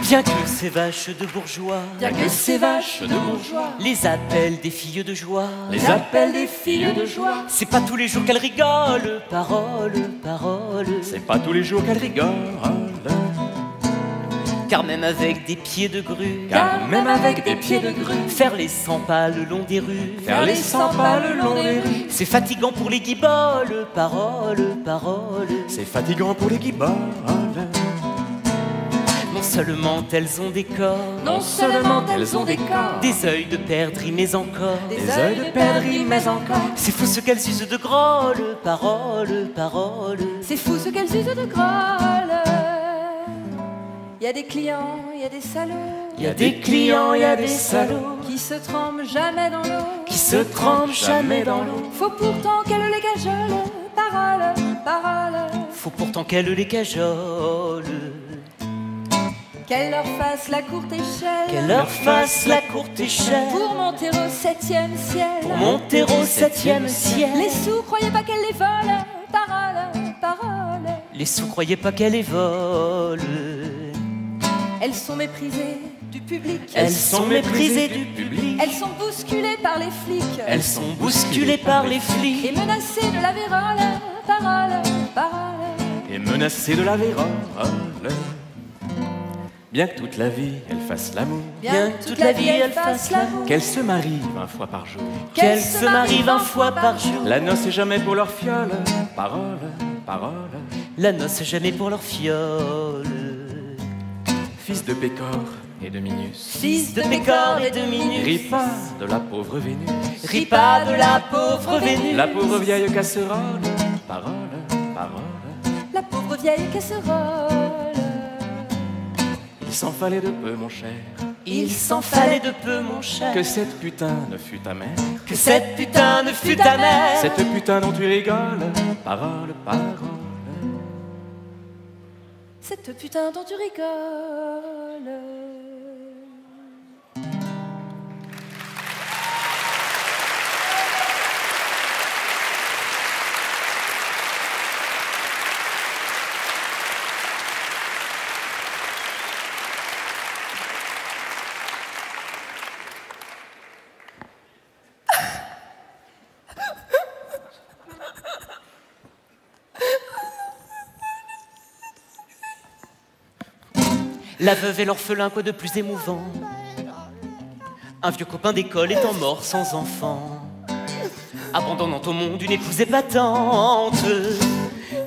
Bien que ces vaches de bourgeois, Bien que ces vaches de bourgeois les appellent des filles de joie, les appellent des filles de joie. c'est pas tous les jours qu'elles rigolent, parole, parole. C'est pas tous les jours qu'elles rigolent. Car même avec des pieds de grue, Car même avec des pieds de grue, faire les 100 pas le long des rues, faire les 100 pas le long des rues, c'est fatigant pour les guiboles, parole, parole. c'est fatigant pour les guiboles. Non seulement elles ont des corps, Non seulement elles ont des corps, des œils de perdrix, mais encore des œils de perdrix, mais encore c'est fou ce qu'elles usent de grolle, parole, parole. C'est fou ce qu'elles usent de grolle. Il y a des clients, il y a des salauds. Il y a des clients, il y a des salauds Qui se trempent jamais dans l'eau. qui se trempent jamais dans l'eau. Faut pourtant qu'elles les cajolent. Parole, parole. Faut pourtant qu'elles les cajolent, Qu'elles leur fassent la courte échelle. qu'elles leur fassent la courte échelle Pour monter au 7e ciel. pour monter au 7e ciel. Les sous, croyez pas qu'elles les volent. Parole, parole. Les sous croyaient pas qu'elles les volent. Elles sont méprisées du public. Elles sont méprisées du public. Elles sont bousculées par les flics. Elles sont bousculées par les Et flics menacées de la vérole. Parole, parole. et menacées de la vérole. Bien que toute la vie elles fassent l'amour, Bien que toute la vie elles fassent l'amour, qu'elles se marient 20 fois par jour. qu'elles se marient 20 fois par jour. La noce est jamais pour leur fiole. Parole, parole. La noce jamais pour leur fiole. Fils de Pécore et de Minus, Fils de Pécore et de Minus, Ripa de la pauvre Vénus, Ripa de la pauvre Vénus, la pauvre vieille casserole. Parole, parole. La pauvre vieille casserole. Il s'en fallait de peu, mon cher, il s'en fallait de peu, mon cher, que cette putain ne fût ta mère. que cette putain ne fût ta mère. Cette putain dont tu rigoles. Parole, parole. Cette putain dont tu rigoles. La veuve et l'orphelin, quoi de plus émouvant? Un vieux copain d'école étant mort sans enfant, abandonnant au monde une épouse épatante.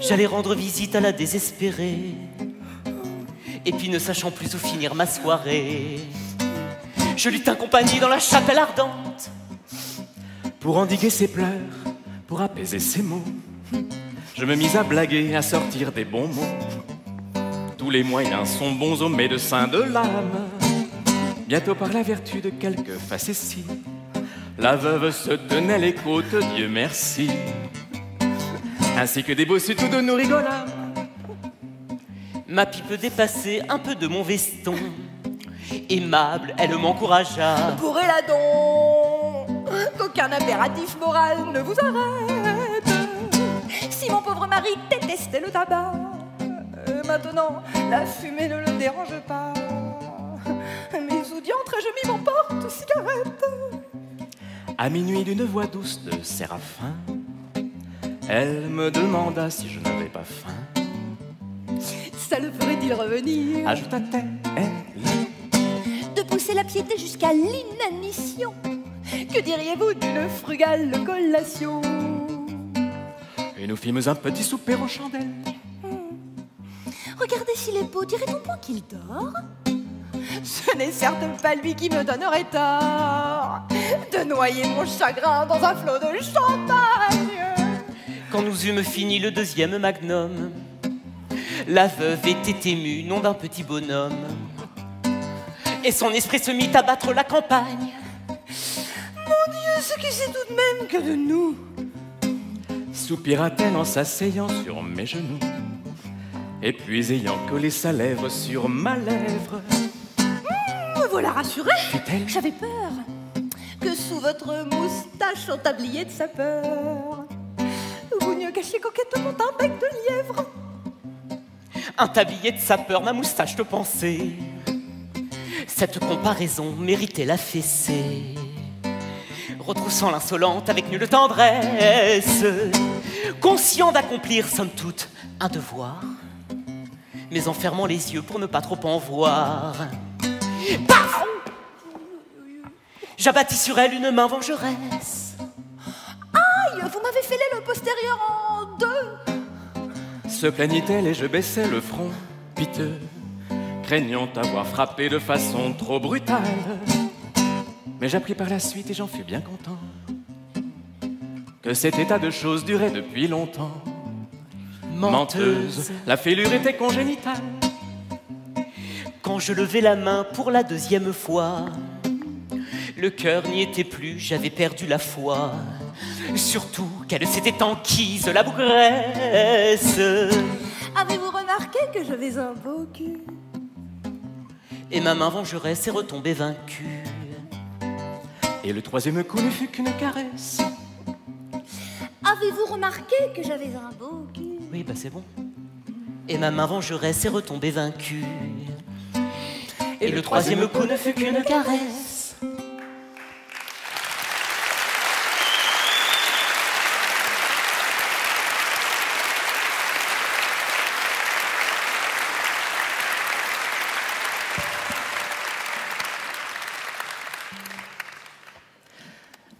J'allais rendre visite à la désespérée, et puis ne sachant plus où finir ma soirée, je lui tins compagnie dans la chapelle ardente. Pour endiguer ses pleurs, pour apaiser ses mots, je me mis à blaguer, à sortir des bons mots. Tous les moyens sont bons aux médecins de l'âme. Bientôt par la vertu de quelques facéties, la veuve se tenait les côtes, Dieu merci, ainsi que des bossus tous de nous rigolâmes. Ma pipe dépassait un peu de mon veston. Aimable, elle m'encouragea. Bourrez-la donc, qu'aucun impératif moral ne vous arrête. Si mon pauvre mari détestait le tabac, maintenant la fumée ne le dérange pas. Mais où diantre ai-je mis mon porte-cigarette? À minuit d'une voix douce de séraphin, elle me demanda si je n'avais pas faim. Ça le ferait-il revenir Ajouta-t-elle, de pousser la piété jusqu'à l'inanition? Que diriez-vous d'une frugale collation? et nous fîmes un petit souper aux chandelles. Regardez s'il est beau, dirait-on point qu'il dort? Ce n'est certes pas lui qui me donnerait tort de noyer mon chagrin dans un flot de champagne. Quand nous eûmes fini le deuxième magnum, la veuve était émue, nom d'un petit bonhomme, et son esprit se mit à battre la campagne. Mon Dieu, ce qui c'est tout de même que de nous. Soupira-t-elle en s'asseyant sur mes genoux, et puis ayant collé sa lèvre sur ma lèvre, Me voilà rassurée. fit-elle, J'avais peur que sous votre moustache en tablier de sapeur, vous ne cachiez coquettement un bec de lièvre. Un tablier de sapeur, ma moustache te pensait. Cette comparaison méritait la fessée. Retroussant l'insolente avec nulle tendresse, conscient d'accomplir somme toute un devoir, mais en fermant les yeux pour ne pas trop en voir. Paf! J'abattis sur elle une main vengeresse. Aïe, vous m'avez fêlé le postérieur en deux. Se plaignit-elle et je baissais le front piteux, craignant avoir frappé de façon trop brutale. Mais j'appris par la suite, et j'en fus bien content, que cet état de choses durait depuis longtemps. Menteuse, la fêlure était congénitale. Quand je levai la main pour la deuxième fois, le cœur n'y était plus, j'avais perdu la foi. Surtout qu'elle s'était enquise, la bougresse. Avez-vous remarqué que j'avais un beau cul? Et ma main vengeresse est retombée vaincue. Et le troisième coup ne fut qu'une caresse. Avez-vous remarqué que j'avais un beau cul? Oui, bah c'est bon. Et ma main vengeresse est retombée vaincue. Et le troisième coup ne fut qu'une caresse.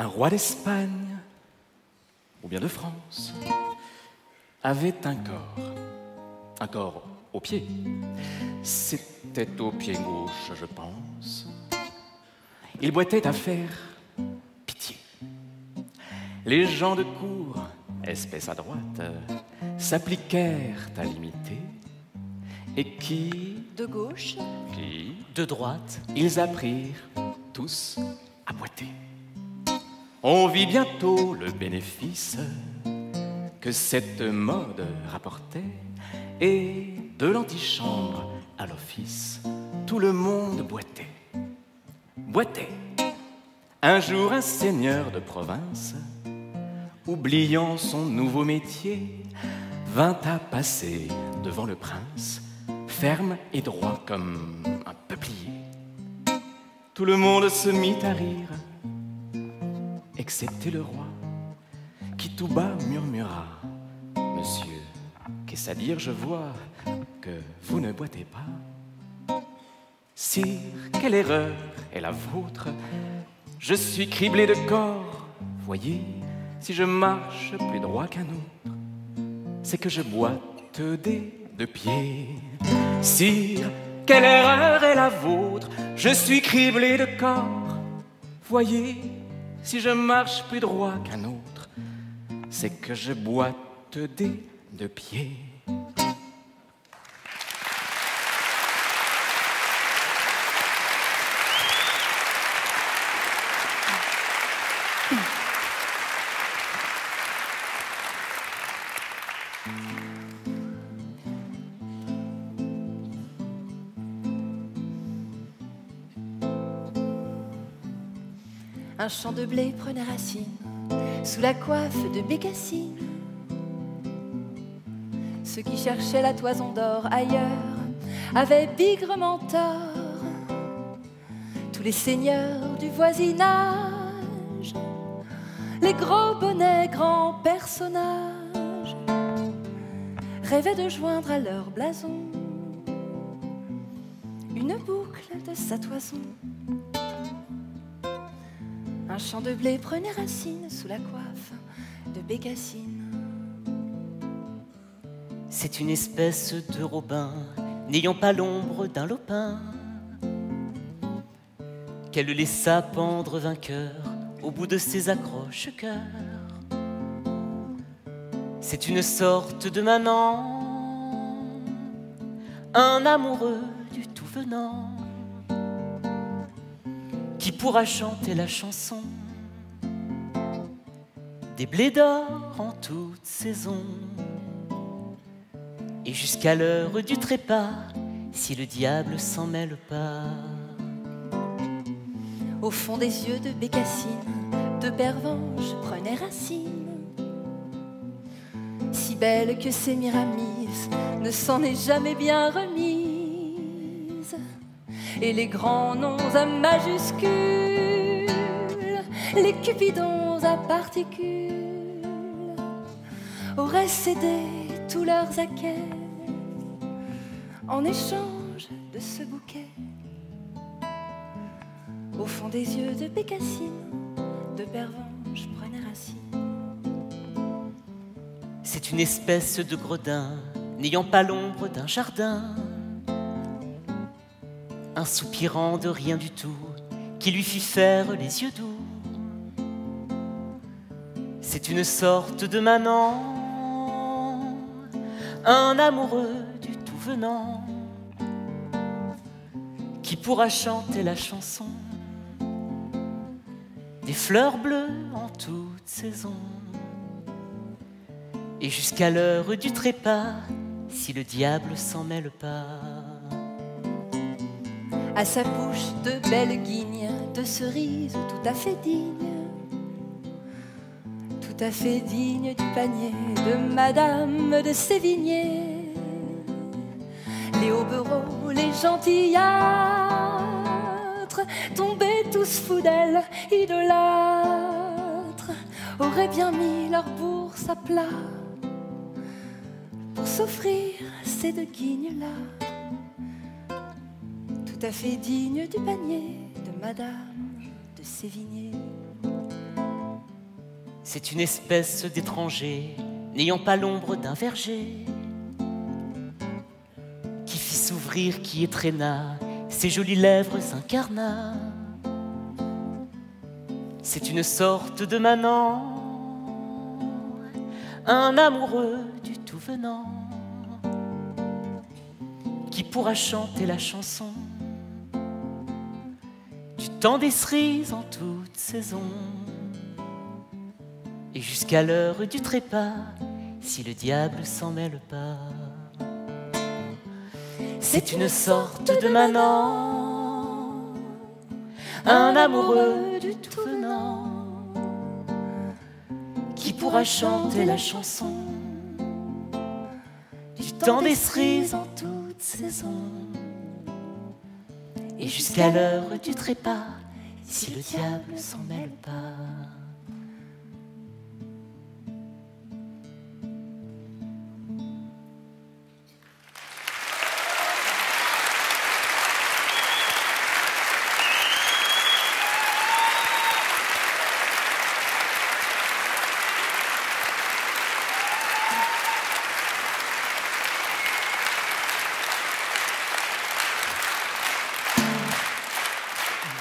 Un roi d'Espagne, ou bien de France, avait un corps au pied. C'était au pied gauche, je pense. Il boitait à faire pitié. Les gens de cour, espèce à droite, s'appliquèrent à l'imiter. Et qui, De gauche? De droite, ils apprirent tous à boiter. On vit bientôt le bénéfice que cette mode rapportait, et de l'antichambre à l'office, tout le monde boitait. Un jour, un seigneur de province, oubliant son nouveau métier, vint à passer devant le prince, ferme et droit comme un peuplier. Tout le monde se mit à rire, excepté le roi, qui tout bas murmura: Monsieur, qu'est-ce à dire, je vois que vous ne boitez pas. Sire, quelle erreur est la vôtre? Je suis criblé de corps, voyez, si je marche plus droit qu'un autre, c'est que je boite des deux pieds. Sire, quelle erreur est la vôtre? Je suis criblé de corps, voyez, si je marche plus droit qu'un autre, c'est que je boite des deux pieds. Un champ de blé prenait racine sous la coiffe de Bécassine. Ceux qui cherchaient la toison d'or ailleurs avaient bigrement tort. Tous les seigneurs du voisinage, les gros bonnets, grands personnages, rêvaient de joindre à leur blason une boucle de sa toison. Un champ de blé prenait racine sous la coiffe de Bécassine. c'est une espèce de robin n'ayant pas l'ombre d'un lopin, qu'elle laissa pendre vainqueur au bout de ses accroche-cœurs. C'est une sorte de manant, un amoureux du tout venant, qui pourra chanter la chanson des blés d'or en toute saison, et jusqu'à l'heure du trépas, si le diable s'en mêle pas. Au fond des yeux de Bécassine, de Pervenche prenaient racine. Si belle que Sémiramis ne s'en est jamais bien remise. et les grands noms à majuscules, les cupidons à particules auraient cédé tous leurs acquêts en échange de ce bouquet. Au fond des yeux de Bécassine, de Pervenche prenait racine. C'est une espèce de gredin, n'ayant pas l'ombre d'un jardin, un soupirant de rien du tout, qui lui fit faire les yeux doux. C'est une sorte de manant, un amoureux du tout venant, qui pourra chanter la chanson des fleurs bleues en toute saison, et jusqu'à l'heure du trépas, si le diable s'en mêle pas. À sa bouche de belles guignes, de cerises tout à fait dignes, tout à fait digne du panier de Madame de Sévigné. Les hobereaux, les gentillâtres, tombés tous fous d'elle, idolâtres, auraient bien mis leur bourse à plat pour s'offrir ces deux guignes-là, tout à fait dignes du panier de Madame de Sévigné. C'est une espèce d'étranger, n'ayant pas l'ombre d'un verger, qui fit s'ouvrir, qui étrenna ses jolies lèvres incarnat. C'est une sorte de manant, un amoureux du tout venant, qui pourra chanter la chanson du temps des cerises en toute saison, et jusqu'à l'heure du trépas, si le diable s'en mêle pas. C'est une sorte de manant, un amoureux du tout venant, qui pourra chanter la chanson du temps des cerises en toute saison, et jusqu'à l'heure du trépas, si le diable s'en mêle pas.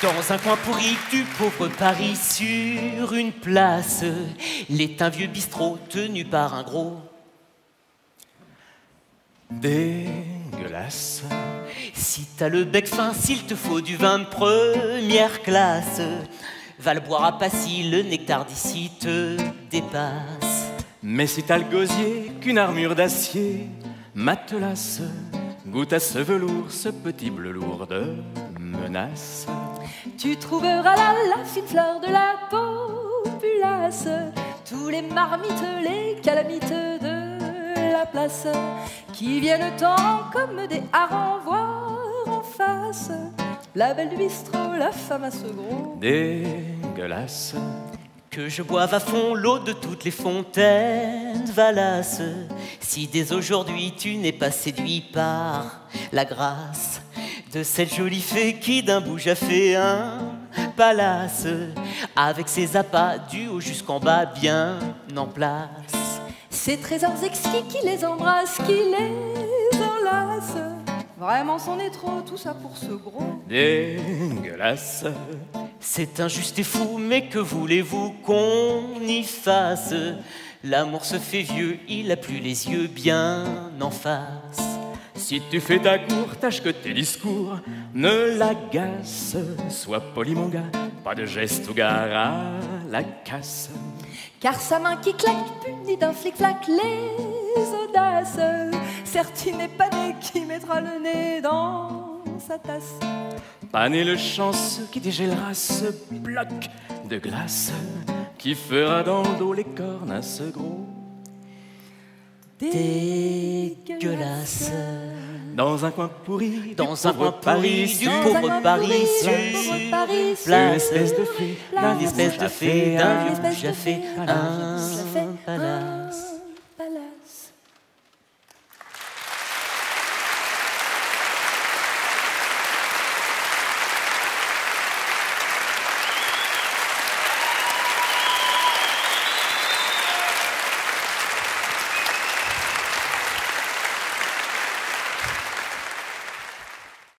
Dans un coin pourri du pauvre Paris, sur une place, l'est un vieux bistrot tenu par un gros dégueulasse. Si t'as le bec fin, s'il te faut du vin de première classe, va le boire à Passy, le nectar d'ici te dépasse. Mais si t'as le gosier qu'une armure d'acier matelasse, goûte à ce velours, ce petit bleu lourd de menace. Tu trouveras là la fine fleur de la populace, tous les marmites, les calamites de la place, qui viennent tant comme des harengs voir en face la belle du bistrot, la femme à ce gros dégueulasse. Que je boive à fond l'eau de toutes les fontaines valaces, si dès aujourd'hui tu n'es pas séduit par la grâce de cette jolie fée qui d'un bouge a fait un palace, avec ses appâts du haut jusqu'en bas bien en place. Ces trésors exquis qui les embrassent, qui les enlacent, vraiment c'en est trop, tout ça pour ce gros dégueulasse. C'est injuste et fou, mais que voulez-vous qu'on y fasse? L'amour se fait vieux, il a plus les yeux bien en face. Si tu fais ta cour, tâche que tes discours ne l'agacent. Sois poli mon gars, pas de geste ou gare à la casse. Car sa main qui claque punit d'un flic-flac les audaces. Certes il n'est pas né qui mettra le nez dans sa tasse. Pas né le chanceux qui dégèlera ce bloc de glace, qui fera dans le dos les cornes à ce gros dégueulasse. Dans un coin pourri, Dans un coin Paris pourri du Sud, pauvre Paris Sud, une espèce de fée, une espèce de fée, d'un vieux café, un palace.